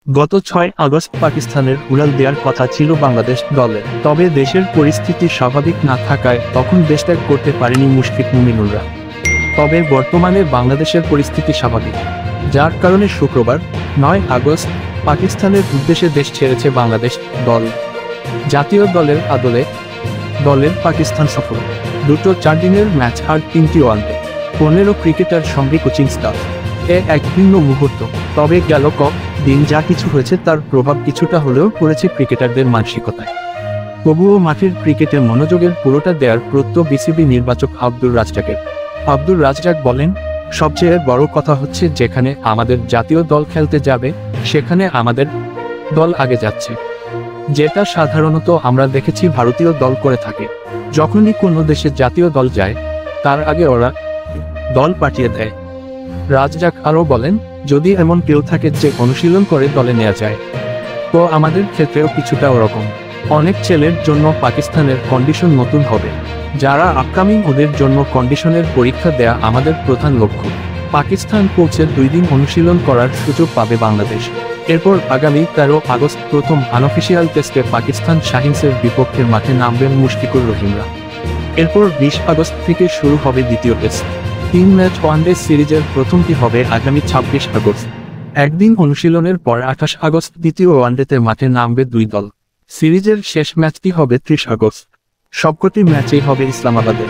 গত 6 আগস্ট পাকিস্তানের উড়াল দেওয়ার কথা ছিল বাংলাদেশ দলের, তবে দেশের পরিস্থিতি স্বাভাবিক না থাকায় তখন দেশ ত্যাগ করতে পারেনি মুশফিক মুমিনুলরা। তবে বর্তমানে বাংলাদেশের পরিস্থিতি স্বাভাবিক, যার কারণে শুক্রবার 9 আগস্ট পাকিস্তানের উদ্দেশ্যে দেশ ছেড়েছে বাংলাদেশ দল। জাতীয় দলের দলের পাকিস্তান সফর, দুটো 4 দিনের ম্যাচ আর 3টি ওয়ানডে, 15 ক্রিকেটার সঙ্গে কোচিং স্টাফ, এক ভিন্ন মুহূর্ত। তবে গেল দিন যা কিছু হয়েছে তার প্রভাব কিছুটা হলেও পড়েছে ক্রিকেটারদের মানসিকতায়। তবুও মাঠের ক্রিকেটে মনোযোগের পুরোটা দেয়ার প্রত্যয় বিসিবি নির্বাচক আব্দুর রাজ্জাকের। আব্দুর রাজ্জাক বলেন, সবচেয়ে বড় কথা হচ্ছে যেখানে আমাদের জাতীয় দল খেলতে যাবে সেখানে আমাদের দল আগে যাচ্ছে, যেটা সাধারণত আমরা দেখেছি ভারতীয় দল করে থাকে। যখনই কোনো দেশে জাতীয় দল যায় তার আগে ওরা দল পাঠিয়ে দেয়। রাজ্জাক আরও বলেন, যদি এমন কেউ থাকে যে অনুশীলন করে দলে নেওয়া যায়, তো আমাদের ক্ষেত্রেও কিছুটা ওরকম। অনেক ছেলের জন্য পাকিস্তানের কন্ডিশন নতুন হবে, যারা আপকামিং ওদের জন্য কন্ডিশনের পরীক্ষা দেয়া আমাদের প্রধান লক্ষ্য। পাকিস্তান পৌঁছে 2 দিন অনুশীলন করার সুযোগ পাবে বাংলাদেশ। এরপর আগামী 13 আগস্ট প্রথম আনঅফিসিয়াল টেস্টে পাকিস্তান শাহিনসের বিপক্ষে মাঠে নামবেন মুশফিকুর রহিমরা। এরপর 20 আগস্ট থেকে শুরু হবে দ্বিতীয় টেস্ট। 3 ম্যাচ ওয়ানডে সিরিজের প্রথমটি হবে আগামী 26 আগস্ট। একদিন অনুশীলনের পর 28 আগস্ট দ্বিতীয় ওয়ানডেতে মাঠে নামবে 2 দল। সিরিজের শেষ ম্যাচটি হবে 30 আগস্ট। সবকটি ম্যাচেই হবে ইসলামাবাদে।